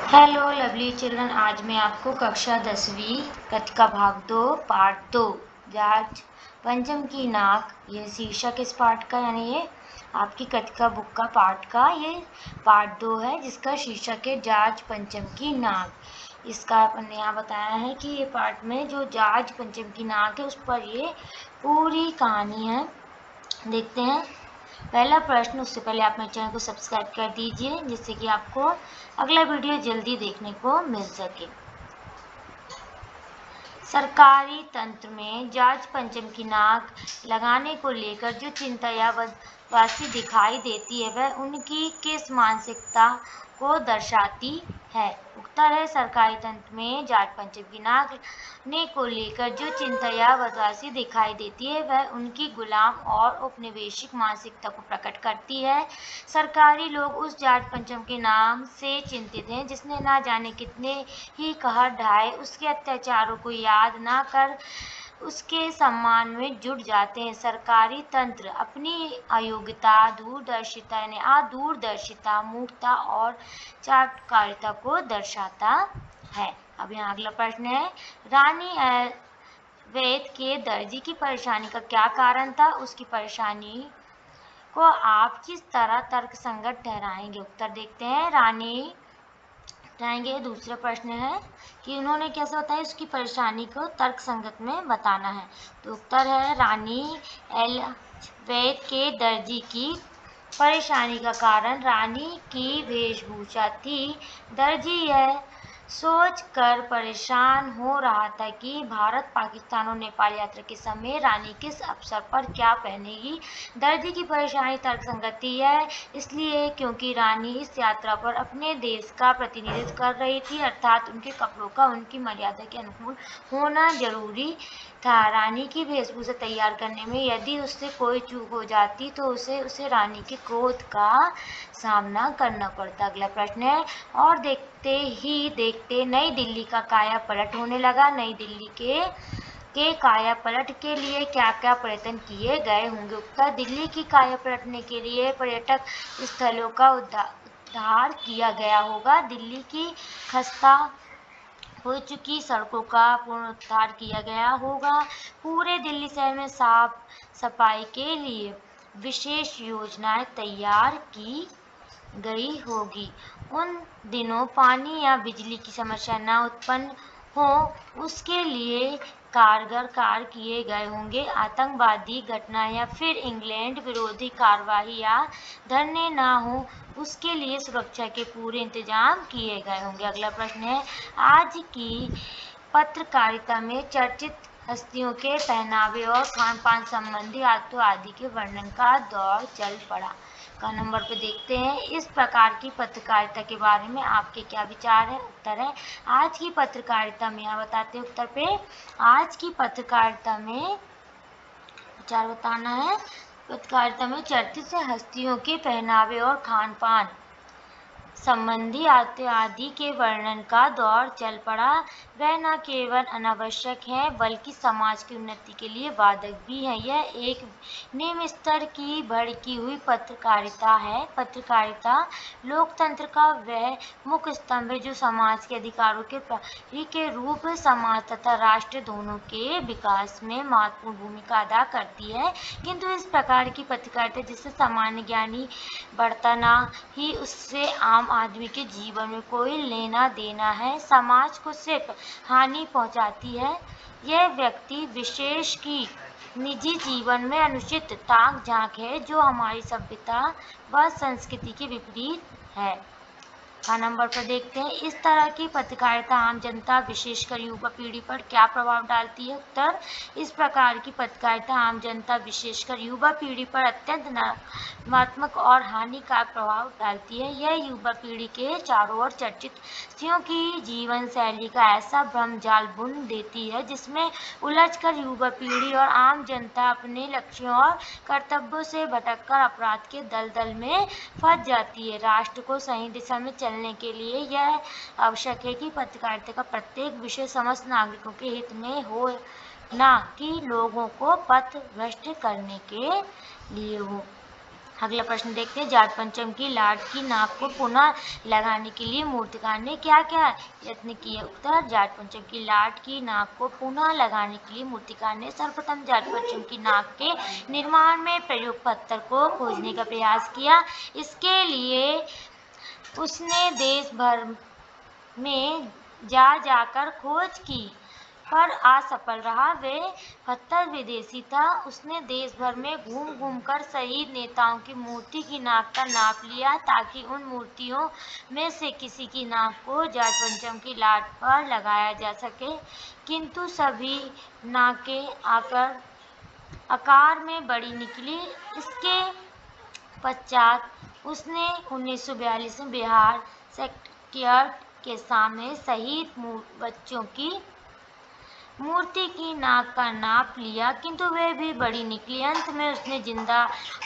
Hello lovely children. आज मैं आपको कक्षा 10वीं कक्षा भाग 2 पार्ट 2 जांच पंचम की नाक, ये शीर्षक इस पाठ का, यानी ये आपकी कक्षा बुक का पाठ का ये पार्ट 2 है, जिसका शीर्षक है जांच पंचम की नाक। इसका अपन ने यहाँ बताया है कि ये पाठ में जो जांच पंचम की नाक है उस पर ये पूरी कहानी है। देखते हैं पहला प्रश्न। उससे पहले आप मेरे चैनल को सब्सक्राइब कर दीजिए, जिससे कि आपको अगला वीडियो जल्दी देखने को मिल सके। सरकारी तंत्र में जांच पंचम की नाक लगाने को लेकर जो चिंता या बदवासी दिखाई देती है वह उनकी किस मानसिकता को दर्शाती है? उत्तर है सरकारी तंत्र में जांच पंचम की नाक लगाने को लेकर जो चिंता या बदवासी दिखाई देती है वह उनकी गुलाम और औपनिवेशिक मानसिकता को प्रकट करती है। सरकारी लोग उस जाट पंचम के नाम से चिंतित हैं जिसने ना जाने कितने ही कहर ढाए, उसके अत्याचारों को याद ना कर उसके सम्मान में जुट जाते हैं। सरकारी तंत्र अपनी अयोग्यता, दूरदर्शिता यानी अदूरदर्शिता, मूर्खता और चाटुकारिता को दर्शाता है। अब यहाँ अगला प्रश्न है, रानी वैद के दर्जी की परेशानी का क्या कारण था? उसकी परेशानी को आप किस तरह तर्कसंगत ठहराएंगे? उत्तर देखते हैं। रानी जाएंगे। दूसरा प्रश्न है कि उन्होंने कैसे बताया उसकी परेशानी को तर्कसंगत में बताना है। तो उत्तर है रानी एलिज़ाबेथ के दर्जी की परेशानी का कारण रानी की वेशभूषा थी। दर्जी यह सोच कर परेशान हो रहा था कि भारत, पाकिस्तान और नेपाल यात्रा के समय रानी किस अवसर पर क्या पहनेगी। दर्जी की परेशानी तर्कसंगत है इसलिए क्योंकि रानी इस यात्रा पर अपने देश का प्रतिनिधित्व कर रही थी, अर्थात उनके कपड़ों का उनकी मर्यादा के अनुकूल होना जरूरी था। रानी की वेशभूषा तैयार करने में यदि उससे कोई चूक हो जाती तो उसे रानी के क्रोध का सामना करना पड़ता। अगला प्रश्न है, और देखते ही देखते नई दिल्ली का काया पलट होने लगा। नई दिल्ली के काया पलट के लिए क्या क्या प्रयत्न किए गए होंगे? उत्तर दिल्ली की काया पलटने के लिए पर्यटक स्थलों का उद्धार किया गया होगा। दिल्ली की खस्ता हो चुकी सड़कों का पुनरुद्धार किया गया होगा। पूरे दिल्ली शहर में साफ सफाई के लिए विशेष योजनाएं तैयार की गई होगी। उन दिनों पानी या बिजली की समस्या न उत्पन्न हो उसके लिए कारगर कार्य किए गए होंगे। आतंकवादी घटना या फिर इंग्लैंड विरोधी कार्रवाई या धरने न हो उसके लिए सुरक्षा के पूरे इंतजाम किए गए होंगे। अगला प्रश्न है, आज की पत्रकारिता में चर्चित हस्तियों के पहनावे और खान पान संबंधी आदि के वर्णन का दौर चल पड़ा। का नंबर पे देखते हैं, इस प्रकार की पत्रकारिता के बारे में आपके क्या विचार है? उत्तर है आज की पत्रकारिता में, यहाँ बताते हैं उत्तर पे, आज की पत्रकारिता में विचार बताना है। पत्रकारिता में चर्चित हस्तियों के पहनावे और खान पान संबंधी आदि के वर्णन का दौर चल पड़ा। वह न केवल अनावश्यक है बल्कि समाज की उन्नति के लिए बाधक भी है। यह एक निम्न स्तर की भड़की हुई पत्रकारिता है। पत्रकारिता लोकतंत्र का वह मुख्य स्तंभ है जो समाज के अधिकारों के प्रहरी के रूप समाज तथा राष्ट्र दोनों के विकास में महत्वपूर्ण भूमिका अदा करती है। किंतु इस प्रकार की पत्रकारिता जिससे सामान्य ज्ञानी बढ़ता ना ही उससे आम आदमी के जीवन में कोई लेना देना है, समाज को सिर्फ हानि पहुंचाती है। यह व्यक्ति विशेष की निजी जीवन में अनुचित ताक झांक है जो हमारी सभ्यता व संस्कृति के विपरीत है। का नंबर पर देखते हैं, इस तरह की पत्रकारिता आम जनता विशेषकर युवा पीढ़ी पर क्या प्रभाव डालती है? उत्तर, इस प्रकार की पत्रकारिता आम जनता विशेषकर युवा पीढ़ी पर अत्यंत नकारात्मक और हानिकारक प्रभाव डालती है। यह युवा पीढ़ी के चारों ओर चर्चित हस्तियों की जीवन शैली का ऐसा भ्रम जाल बुन देती है जिसमें उलझकर युवा पीढ़ी और आम जनता अपने लक्ष्यों और कर्तव्यों से भटककर अपराध के दलदल में फंस जाती है। राष्ट्र को सही दिशा में चलने के लिए यह आवश्यक है कि पत्रकारिता का प्रत्येक विषय समस्त नागरिकों के हित में हो, न कि लोगों को पथभ्रष्ट करने के लिए हो। अगला प्रश्न देखते हैं, जाट पंचम की लाट की नाक को पुनः लगाने के लिए मूर्तिकार ने क्या क्या यत्न किए? उत्तर, जाट पंचम की लाट की नाक को पुनः लगाने के लिए मूर्तिकार ने सर्वप्रथम जाट पंचम की नाक के निर्माण में प्रयुक्त पत्थर को खोजने का प्रयास किया। इसके लिए उसने देश भर में जाकर खोज की पर असफल रहा। वे पत्थर विदेशी था। उसने देश भर में घूम कर शहीद नेताओं की मूर्ति की नाक का नाप लिया ताकि उन मूर्तियों में से किसी की नाक को जाट पंचम की लाट पर लगाया जा सके, किंतु सभी नाकें आकार में बड़ी निकली। इसके पश्चात उसने 1942 में बिहार सेक्रेटेरिएट के सामने शहीद बच्चों की मूर्ति की नाक का नाप लिया, किंतु वे भी बड़ी निकली। अंत में उसने जिंदा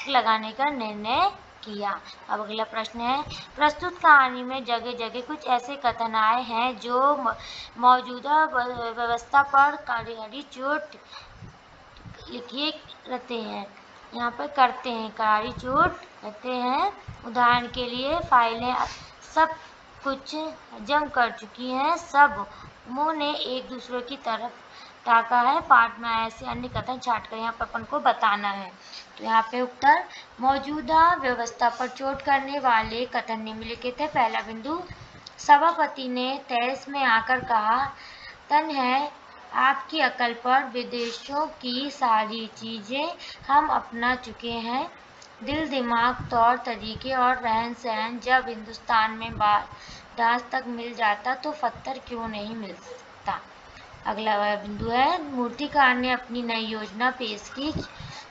लगाने का निर्णय किया। अब अगला प्रश्न है, प्रस्तुत कहानी में जगह जगह कुछ ऐसे कथन आए हैं जो मौजूदा व्यवस्था पर करारी चोट लिखे रहते हैं। यहाँ पर करते हैं, करारी चोट कहते हैं। उदाहरण के लिए, फाइलें सब कुछ जम कर चुकी हैं, सब मुंह ने एक दूसरे की तरफ ताका है। पाठ में ऐसे अन्य कथन छांटकर यहाँ पर अपन को बताना है। तो यहाँ पे उत्तर, मौजूदा व्यवस्था पर चोट करने वाले कथन निम्नलिखित है। पहला बिंदु, सभापति ने तहस में आकर कहा, तन है आपकी अकल पर, विदेशों की सारी चीजें हम अपना चुके हैं। दिल दिमाग, तौर तरीके और रहन सहन जब हिंदुस्तान में दास तक मिल जाता तो पत्थर क्यों नहीं मिल सकता। अगला बिंदु है, मूर्तिकार ने अपनी नई योजना पेश की।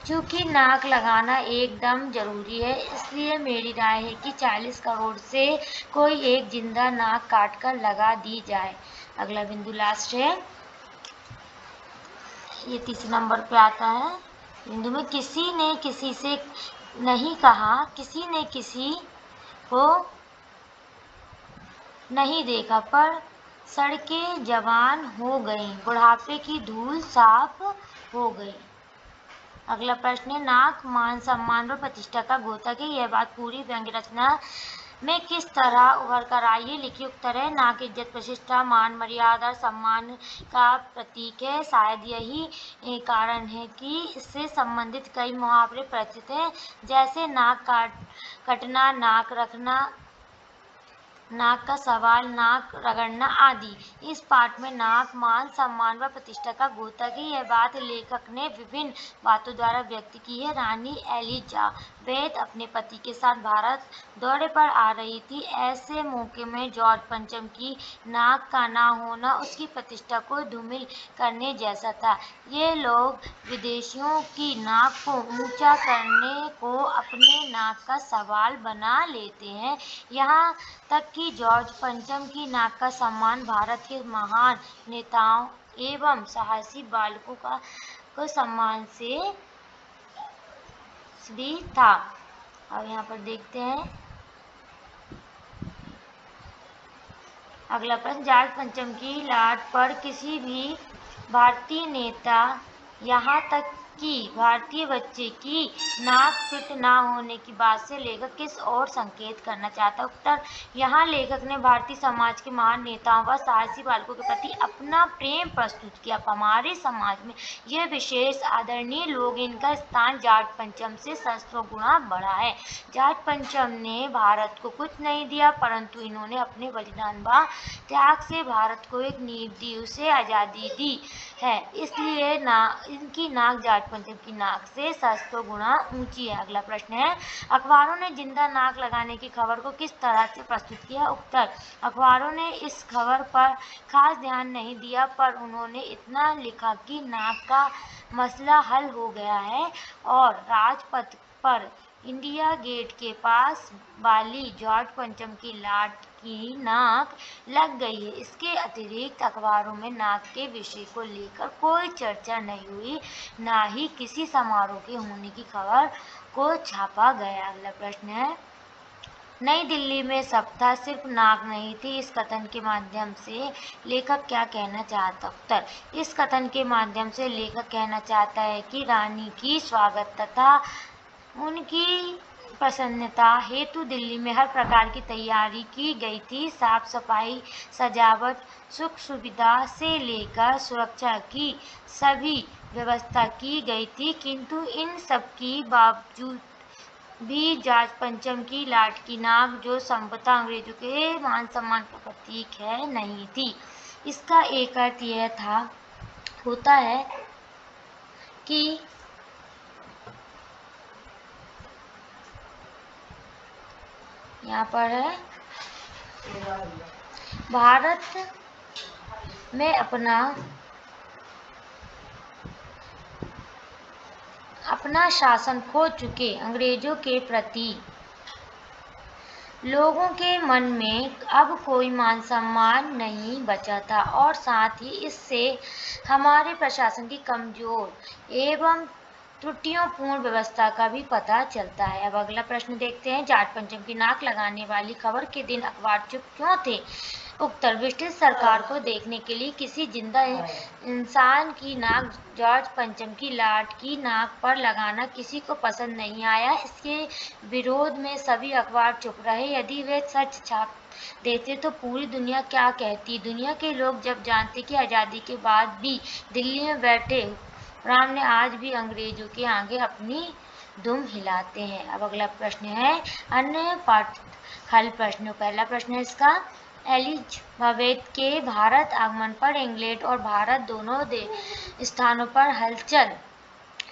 चूंकि नाक लगाना एकदम जरूरी है, इसलिए मेरी राय है कि 40 करोड़ से कोई एक जिंदा नाक काटकर लगा दी जाए। अगला बिंदु लास्ट है, ये 30 नंबर पे आता है। बिंदु में किसी ने किसी से नहीं कहा, किसी ने किसी को नहीं देखा, पर सड़कें जवान हो गईं, बुढ़ापे की धूल साफ हो गई। अगला प्रश्न है, नाक मान सम्मान और प्रतिष्ठा का द्योतक है। यह बात पूरी व्यंग्य रचना में किस तरह उभर कर आई है? लिखिए उत्तर है, नाक इज्जत, प्रतिष्ठा, मान, मर्यादा, सम्मान का प्रतीक है। शायद यही कारण है कि इससे संबंधित कई मुहावरे प्रचलित हैं, जैसे नाक कटना, नाक रखना, नाक का सवाल, नाक रगड़ना आदि। इस पाठ में नाक मान सम्मान व प्रतिष्ठा का द्योतक है। यह बात लेखक ने विभिन्न बातों द्वारा व्यक्त की है। रानी एलिजाबेथ अपने पति के साथ भारत दौरे पर आ रही थी। ऐसे मौके में जॉर्ज पंचम की नाक का न होना उसकी प्रतिष्ठा को धूमिल करने जैसा था। ये लोग विदेशियों की नाक को ऊंचा करने को अपने नाक का सवाल बना लेते हैं। यहाँ तक कि जॉर्ज पंचम की नाक का सम्मान भारत के महान नेताओं एवं साहसी बालकों को सम्मान से भी था। अब यहाँ पर देखते हैं अगला प्रश्न, जॉर्ज पंचम की लाट पर किसी भी भारतीय नेता, यहाँ तक कि भारतीय बच्चे की नाक फिट ना होने की बात से लेखक किस ओर संकेत करना चाहता है? उत्तर, यहाँ लेखक ने भारतीय समाज के महान नेताओं व साहसी बालकों के प्रति अपना प्रेम प्रस्तुत किया। हमारे समाज में ये विशेष आदरणीय लोग, इनका स्थान जॉर्ज पंचम से सहस्त्रों गुना बढ़ा है। जॉर्ज पंचम ने भारत को कुछ नहीं दिया, परंतु इन्होंने अपने बलिदान व त्याग से भारत को एक निर्दयी से आज़ादी दी है। इसलिए इनकी नाक जॉर्ज पंचम की नाक से सहस्त्रों गुना ऊंची है। अगला प्रश्न है, अखबारों ने जिंदा नाक लगाने की खबर को किस तरह से प्रस्तुत किया? उत्तर, अखबारों ने इस खबर पर खास ध्यान नहीं दिया, पर उन्होंने इतना लिखा कि नाक का मसला हल हो गया है और राजपथ पर इंडिया गेट के पास वाली जॉर्ज पंचम की लाट की नाक लग गई है। इसके अतिरिक्त अखबारों में नाक के विषय को लेकर कोई चर्चा नहीं हुई, ना ही किसी समारोह के होने की खबर को छापा गया। अगला प्रश्न है, नई दिल्ली में सब था, सिर्फ नाक नहीं थी। इस कथन के माध्यम से लेखक क्या कहना चाहता? उत्तर, इस कथन के माध्यम से लेखक कहना चाहता है कि रानी की स्वागत तथा उनकी प्रसन्नता हेतु दिल्ली में हर प्रकार की तैयारी की गई थी। साफ सफाई, सजावट, सुख सुविधा से लेकर सुरक्षा की सभी व्यवस्था की गई थी, किंतु इन सब की बावजूद भी जाट पंचम की लाट की नाक, जो संभवतः अंग्रेजों के मान सम्मान का प्रतीक है, नहीं थी। इसका एक अर्थ यह होता है कि यहाँ पर है भारत में अपना शासन खो चुके अंग्रेजों के प्रति लोगों के मन में अब कोई मान सम्मान नहीं बचा था, और साथ ही इससे हमारे प्रशासन की कमजोर एवं त्रुटियोंपूर्ण व्यवस्था का भी पता चलता है। अब अगला प्रश्न देखते हैं। जाट पंचम की नाक लगाने वाली खबर के दिन अखबार चुप क्यों थे? उत्तर, ब्रिटिश सरकार को देखने के लिए किसी जिंदा इंसान की नाक जाट पंचम की लाट की नाक पर लगाना किसी को पसंद नहीं आया। इसके विरोध में सभी अखबार चुप रहे। यदि वे सच छाप देते तो पूरी दुनिया क्या कहती? दुनिया के लोग जब जानते कि आज़ादी के बाद भी दिल्ली में बैठे राम ने आज भी अंग्रेजों के आगे अपनी दुम हिलाते हैं। अब अगला प्रश्न है अन्य पाठ हल प्रश्न। पहला प्रश्न है इसका, एलिजाबेथ के भारत आगमन पर इंग्लैंड और भारत दोनों स्थानों पर हलचल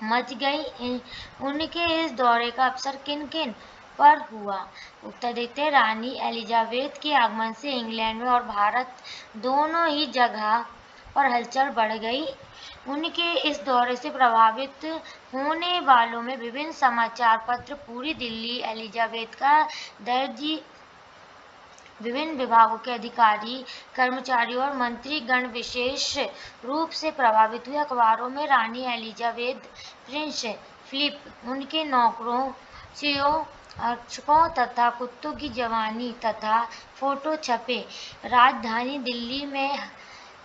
मच गई। उनके इस दौरे का अवसर किन किन पर हुआ? उत्तर देखते हैं। रानी एलिजाबेथ के आगमन से इंग्लैंड में और भारत दोनों ही जगह पर हलचल बढ़ गई। उनके इस दौरे से प्रभावित होने वालों में विभिन्न समाचार पत्र, पूरी दिल्ली, एलिजाबेथ का दर्जी, विभिन्न विभागों के अधिकारी, कर्मचारियों और मंत्री गण विशेष रूप से प्रभावित हुए। अखबारों में रानी एलिजाबेथ, प्रिंस फिलिप, उनके नौकरों, अर्चकों तथा कुत्तों की जवानी तथा फोटो छपे। राजधानी दिल्ली में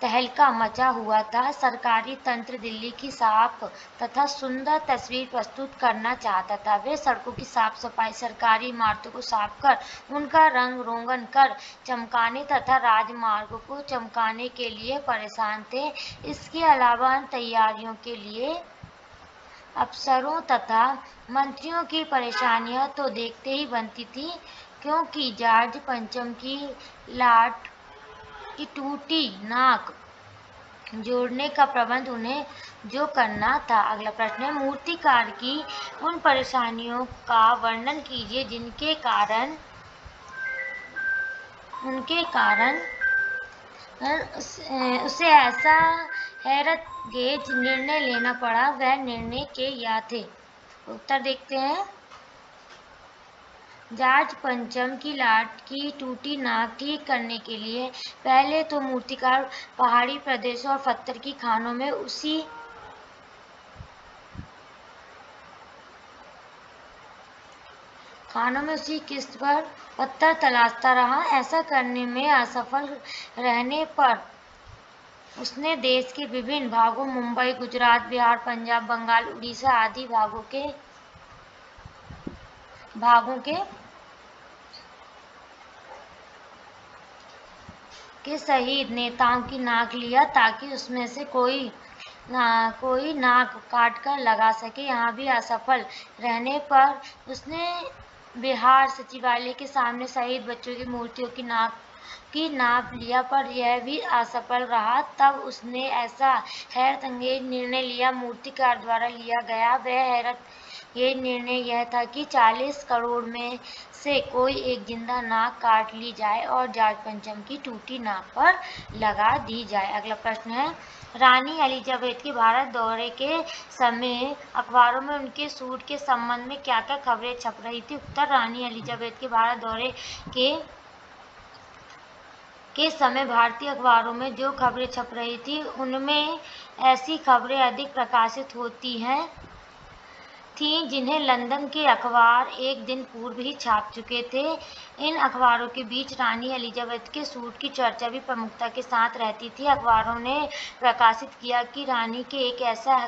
तहलका मचा हुआ था। सरकारी तंत्र दिल्ली की साफ तथा सुंदर तस्वीर प्रस्तुत करना चाहता था। वे सड़कों की साफ सफाई, सरकारी इमारतों को साफ कर उनका रंग रोगन कर चमकाने तथा राजमार्गों को चमकाने के लिए परेशान थे। इसके अलावा तैयारियों के लिए अफसरों तथा मंत्रियों की परेशानियां तो देखते ही बनती थी, क्योंकि जॉर्ज पंचम की लाट की टूटी नाक जोड़ने का प्रबंध उन्हें जो करना था। अगला प्रश्न है, मूर्तिकार की उन परेशानियों का वर्णन कीजिए जिनके कारण उसे ऐसा हैरतअंगेज निर्णय लेना पड़ा। वह निर्णय क्या थे? उत्तर देखते हैं। जॉर्ज पंचम की लाट की टूटी नाक ठीक करने के लिए पहले तो मूर्तिकार पहाड़ी प्रदेशों और पत्थर की खानों में उसी किस्त पर पत्थर तलाशता रहा। ऐसा करने में असफल रहने पर उसने देश के विभिन्न भागों, मुंबई, गुजरात, बिहार, पंजाब, बंगाल, उड़ीसा आदि भागों के शहीद नेताओं की नाक लिया, ताकि उसमें से कोई नाक काट कर लगा सके। यहाँ भी असफल रहने पर उसने बिहार सचिवालय के सामने शहीद बच्चों की मूर्तियों की नाप लिया, पर यह भी असफल रहा। तब उसने ऐसा हैरतअंगेज निर्णय लिया, मूर्तिकार द्वारा लिया गया। वह ये निर्णय यह था कि 40 करोड़ में से कोई एक जिंदा नाक काट ली जाए और जॉर्ज पंचम की टूटी नाक पर लगा दी जाए। अगला प्रश्न है, रानी एलिजाबेथ के भारत दौरे के समय अखबारों में उनके सूट के संबंध में क्या क्या खबरें छप रही थी? उत्तर, रानी एलिजाबेथ के भारत दौरे के समय भारतीय अखबारों में जो खबरें छप रही थी, उनमें ऐसी खबरें अधिक प्रकाशित होती थीं जिन्हें लंदन के अखबार एक दिन पूर्व ही छाप चुके थे। इन अखबारों के बीच रानी एलिजाबेथ के सूट की चर्चा भी प्रमुखता के साथ रहती थी। अखबारों ने प्रकाशित किया कि रानी के एक ऐसा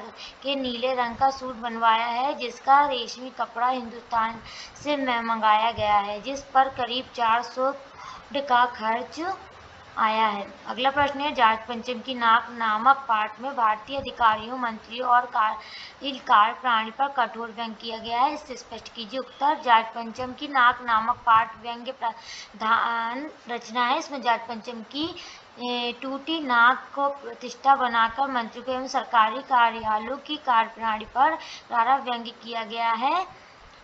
के नीले रंग का सूट बनवाया है जिसका रेशमी कपड़ा हिंदुस्तान से मंगाया गया है, जिस पर करीब 400 पाउंड का खर्च आया है। अगला प्रश्न है, जाट पंचम की नाक नामक पाठ में भारतीय अधिकारियों, मंत्रियों और कार्यप्रणाली पर कठोर व्यंग्य किया गया है, इससे स्पष्ट कीजिए। उत्तर, जाट पंचम की नाक नामक पाठ व्यंग्य प्रधान रचना है। इसमें जाट पंचम की टूटी नाक को प्रतिष्ठा बनाकर मंत्रियों एवं सरकारी कार्यालयों की कार्यप्रणाली पर करारा व्यंग्य किया गया है।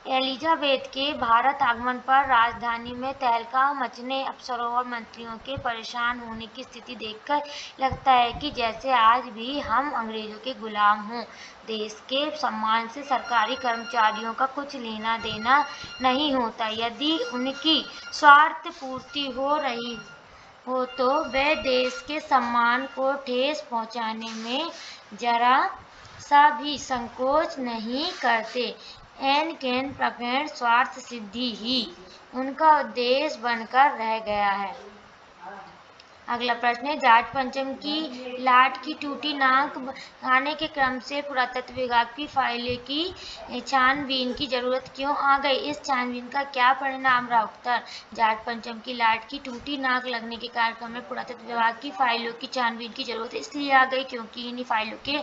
एलिजाबेथ के भारत आगमन पर राजधानी में तहलका मचने, अफसरों और मंत्रियों के परेशान होने की स्थिति देखकर लगता है कि जैसे आज भी हम अंग्रेजों के गुलाम हों। देश के सम्मान से सरकारी कर्मचारियों का कुछ लेना देना नहीं होता। यदि उनकी स्वार्थ पूर्ति हो रही हो तो वे देश के सम्मान को ठेस पहुंचाने में जरा सा भी संकोच नहीं करते। एन केन प्रकरण स्वार्थ सिद्धि ही उनका उद्देश्य बनकर रह गया है। अगला प्रश्न है, जाट पंचम की लाट की टूटी नाक आने के क्रम से पुरातत्व विभाग की फाइलें की छानबीन की जरूरत क्यों आ गई? इस छानबीन का क्या परिणाम रहा? उत्तर, जाट पंचम की लाट की टूटी नाक लगने के कार्यक्रम में पुरातत्व विभाग की फाइलों की छानबीन की जरूरत इसलिए आ गई क्योंकि इन फाइलों के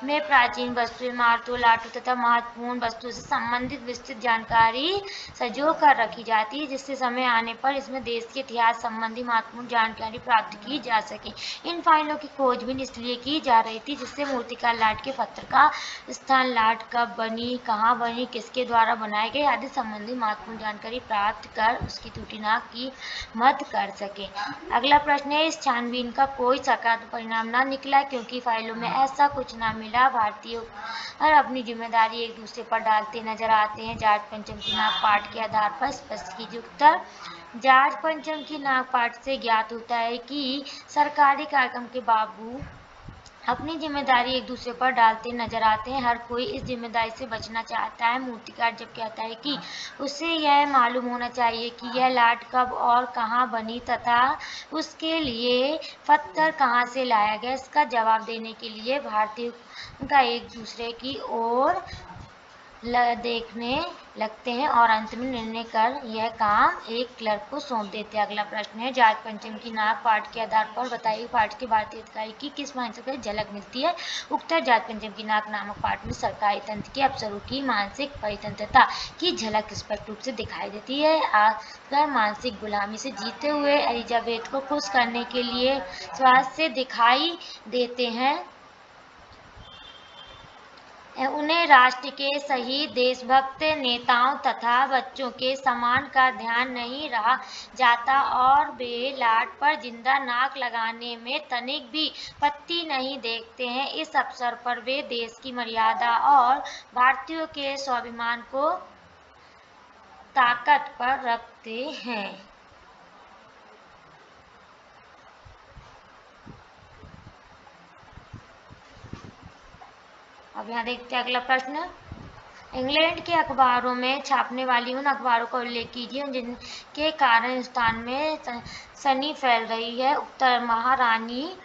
में प्राचीन वस्तुएं, इमारतों, लाटों तथा महत्वपूर्ण वस्तुओं से संबंधित विस्तृत जानकारी संजो कर रखी जाती है, जिससे समय आने पर इसमें देश के इतिहास संबंधी महत्वपूर्ण जानकारी प्राप्त की जा सके। इन फाइलों की खोजबीन इसलिए की जा रही थी जिससे मूर्तिकार लाट के पत्थर का स्थान, लाट कब बनी, कहाँ बनी, किसके द्वारा बनाए गए आदि संबंधी महत्वपूर्ण जानकारी प्राप्त कर उसकी टूटी नाक की मद कर सके। अगला प्रश्न है, इस छानबीन का कोई सकारात्मक परिणाम न निकला क्योंकि फाइलों में ऐसा कुछ न मिला। भारतीय और अपनी जिम्मेदारी एक दूसरे पर डालते नजर आते हैं। जाट पंचम की नाक पाठ के आधार पर स्पष्ट कीजिए। उत्तर, जाट पंचम की नाक पाठ से ज्ञात होता है कि सरकारी कार्यक्रम के बाबू अपनी जिम्मेदारी एक दूसरे पर डालते नजर आते हैं। हर कोई इस जिम्मेदारी से बचना चाहता है। मूर्तिकार जब कहता है कि उसे यह मालूम होना चाहिए कि यह लाट कब और कहाँ बनी तथा उसके लिए पत्थर कहाँ से लाया गया, इसका जवाब देने के लिए भारतीय का एक दूसरे की ओर देखने लगते हैं और अंत में निर्णय कर यह काम एक क्लर्क को सौंप देते हैं। अगला प्रश्न है, जाट पंचम की नाक पाठ के आधार पर बताइए पाठ के भारतीय अधिकारी की किस मानसिकता की झलक मिलती है? उत्तर, जाट पंचम की नाक नामक पाठ में सरकारी तंत्र के अफसरों की मानसिक परितंत्रता की झलक स्पष्ट रूप से दिखाई देती है। आकर मानसिक गुलामी से जीते हुए एलिजाबेथ को खुश करने के लिए स्वास्थ्य से दिखाई देते हैं। उन्हें राष्ट्र के शहीद, देशभक्त नेताओं तथा बच्चों के सम्मान का ध्यान नहीं रहा जाता और वे लाट पर जिंदा नाक लगाने में तनिक भी पत्ती नहीं देखते हैं। इस अवसर पर वे देश की मर्यादा और भारतीयों के स्वाभिमान को ताकत पर रखते हैं। अब यहाँ देखते हैं अगला प्रश्न, इंग्लैंड के अखबारों में छापने वाली उन अखबारों का उल्लेख कीजिए जिनके कारण हिंदुस्तान में सनी फैल रही है। उत्तर, महारानी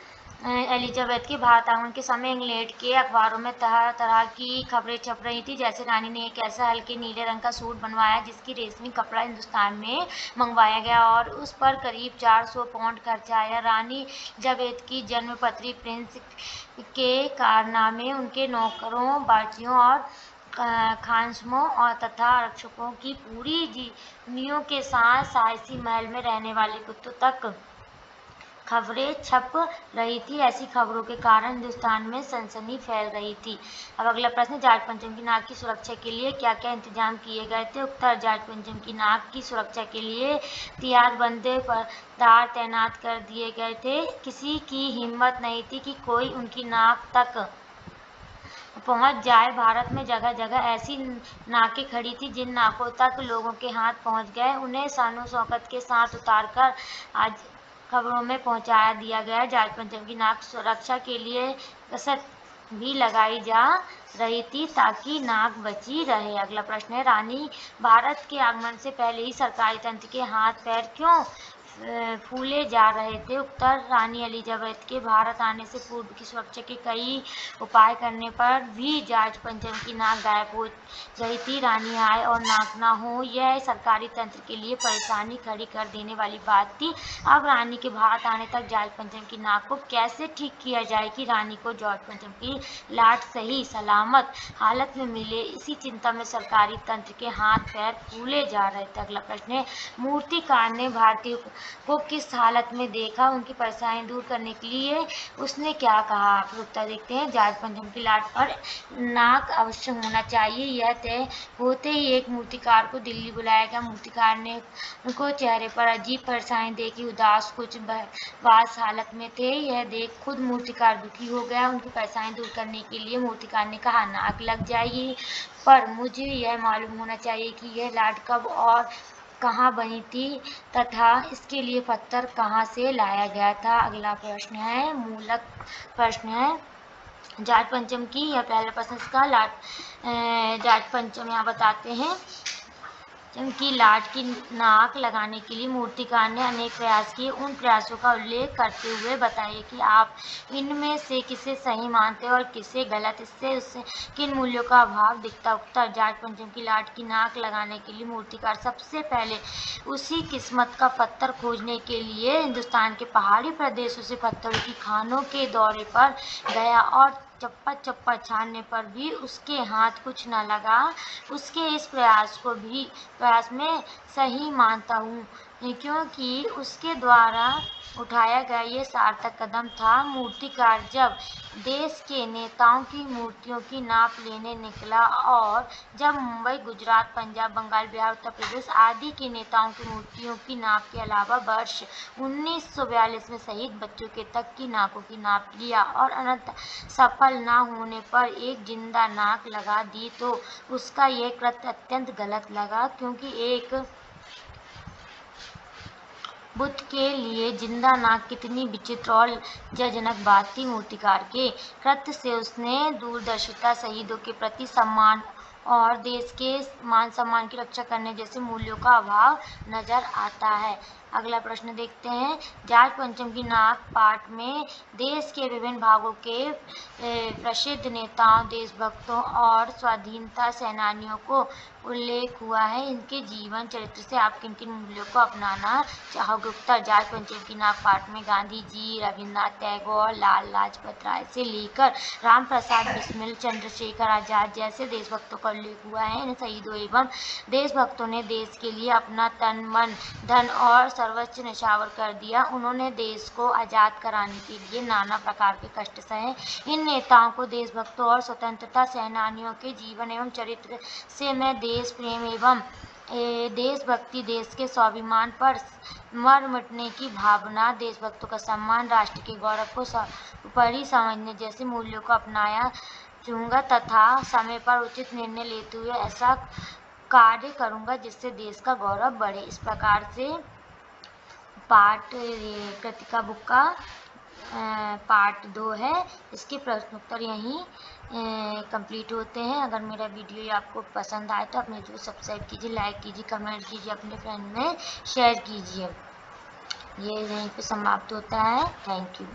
एलिजाबेथ के भारत आगमन के समय इंग्लैंड के अखबारों में तरह तरह की खबरें छप रही थी, जैसे रानी ने एक ऐसा हल्के नीले रंग का सूट बनवाया जिसकी रेशमी कपड़ा हिंदुस्तान में मंगवाया गया और उस पर करीब 400 पाउंड खर्च आया। रानी एलिजाबेथ की जन्मपत्री प्रिंस के कारनामे, उनके नौकरों, बाचियों और खानसमों और तथा आरक्षकों की पूरी जीवनियों के साथ साहसी महल में रहने वाले कुत्तों तक खबरें छप रही थी। ऐसी खबरों के कारण हिंदुस्तान में सनसनी फैल रही थी। अब अगला प्रश्न, जाट पंचम की नाक की सुरक्षा के लिए क्या क्या इंतजाम किए गए थे? उत्तर, जाट पंचम की नाक की सुरक्षा के लिए हथियारबंद पहरेदार तैनात कर दिए गए थे। किसी की हिम्मत नहीं थी कि कोई उनकी नाक तक पहुंच जाए। भारत में जगह जगह ऐसी नाकें खड़ी थी जिन नाकों तक लोगों के हाथ पहुंच गए। उन्हें शानो शौकत के साथ उतारकर आज खबरों में पहुंचा दिया गया। जाट पंचम की नाक सुरक्षा के लिए भी लगाई जा रही थी ताकि नाक बची रहे। अगला प्रश्न है, रानी भारत के आगमन से पहले ही सरकारी तंत्र के हाथ पैर क्यों फूले जा रहे थे? उत्तर, रानी एलिजाबेथ के भारत आने से पूर्व की सुरक्षा के कई उपाय करने पर भी जॉर्ज पंचम की नाक गायब हो गई थी। रानी आए और नाक ना हो, यह सरकारी तंत्र के लिए परेशानी खड़ी कर देने वाली बात थी। अब रानी के भारत आने तक जॉर्ज पंचम की नाक को कैसे ठीक किया जाए कि रानी को जॉर्ज पंचम की लाट सही सलामत हालत में मिले, इसी चिंता में सरकारी तंत्र के हाथ पैर फूले जा रहे थे। अगला प्रश्न है, मूर्तिकार ने भारतीयों को किस हालत में देखा? उनकी परेशानी दूर करने के लिए उसने क्या कहा? उत्तर देखते हैं, जॉर्ज पंचम की लाट पर नाक अवश्य होना चाहिए। यह तय होते ही एक मूर्तिकार को दिल्ली बुलाया गया। मूर्तिकार ने उनको चेहरे पर अजीब परेशानी देखी, उदास कुछ बास हालत में थे। यह देख खुद मूर्तिकार दुखी हो गया। उनकी परेशानी दूर करने के लिए मूर्तिकार ने कहा, नाक लग जाएगी, पर मुझे यह मालूम होना चाहिए कि यह लाट कब और कहाँ बनी थी तथा इसके लिए पत्थर कहाँ से लाया गया था। अगला प्रश्न है, मूलक प्रश्न है, जॉर्ज पंचम की, यह पहला प्रश्न इसका जॉर्ज पंचम यहाँ बताते हैं की लाट की नाक लगाने के लिए मूर्तिकार ने अनेक प्रयास किए। उन प्रयासों का उल्लेख करते हुए बताइए कि आप इनमें से किसे सही मानते हैं और किसे गलत, इससे उससे किन मूल्यों का अभाव दिखता। उत्तर, जॉर्ज पंचम की लाट की नाक लगाने के लिए मूर्तिकार सबसे पहले उसी किस्मत का पत्थर खोजने के लिए हिंदुस्तान के पहाड़ी प्रदेशों से पत्थरों की खानों के दौरे पर गया और चप्पा चप्पा छानने पर भी उसके हाथ कुछ न लगा। उसके इस प्रयास में सही मानता हूँ, क्योंकि उसके द्वारा उठाया गया ये सार्थक कदम था। मूर्तिकार जब देश के नेताओं की मूर्तियों की नाप लेने निकला और जब मुंबई, गुजरात, पंजाब, बंगाल, बिहार, उत्तर प्रदेश आदि के नेताओं की मूर्तियों की नाप के अलावा वर्ष 1942 में शहीद बच्चों के तक की नाकों की नाप लिया और अनंत सफल न होने पर एक जिंदा नाक लगा दी, तो उसका यह कृत्य अत्यंत गलत लगा, क्योंकि एक बुद्ध के लिए जिंदा नाक कितनी विचित्र और लज्जाजनक बात थी। मूर्तिकार के कृत्य से उसने दूरदर्शिता, शहीदों के प्रति सम्मान और देश के मान सम्मान की रक्षा करने जैसे मूल्यों का अभाव नजर आता है। अगला प्रश्न देखते हैं, जॉर्ज पंचम की नाक पाठ में देश के विभिन्न भागों के प्रसिद्ध नेताओं, देशभक्तों और स्वाधीनता सेनानियों को उल्लेख हुआ है। इनके जीवन चरित्र से आप किन किन मूल्यों को अपनाना चाहोगे? उत्तर, जॉर्ज पंचम की नाक पाठ में गांधी जी, रविन्द्रनाथ टैगोर, लाल लाजपत राय से लेकर राम प्रसाद बिस्मिल, चंद्रशेखर आजाद जैसे देशभक्तों का उल्लेख हुआ है। इन शहीदों एवं देशभक्तों ने देश के लिए अपना तन, मन, धन और सर्वस्व न्यौछावर कर दिया। उन्होंने देश को आजाद कराने के लिए नाना प्रकार के कष्ट सहे। इन नेताओं को, देशभक्तों और स्वतंत्रता सेनानियों के जीवन एवं चरित्र से मैं देश प्रेम एवं देशभक्ति, देश के स्वाभिमान पर मर मिटने की भावना, देशभक्तों का सम्मान, राष्ट्र के गौरव को ऊपरी समझने जैसे मूल्यों को अपनाया चूँगा तथा समय पर उचित निर्णय लेते हुए ऐसा कार्य करूँगा जिससे देश का गौरव बढ़े। इस प्रकार से पाठ कृतिका बुक का पार्ट 2 है, इसके प्रश्नोत्तर यहीं कंप्लीट होते हैं। अगर मेरा वीडियो आपको पसंद आए तो आप मेरे को सब्सक्राइब कीजिए, लाइक कीजिए, कमेंट कीजिए, अपने फ्रेंड में शेयर कीजिए। ये यहीं पे समाप्त होता है। Thank you.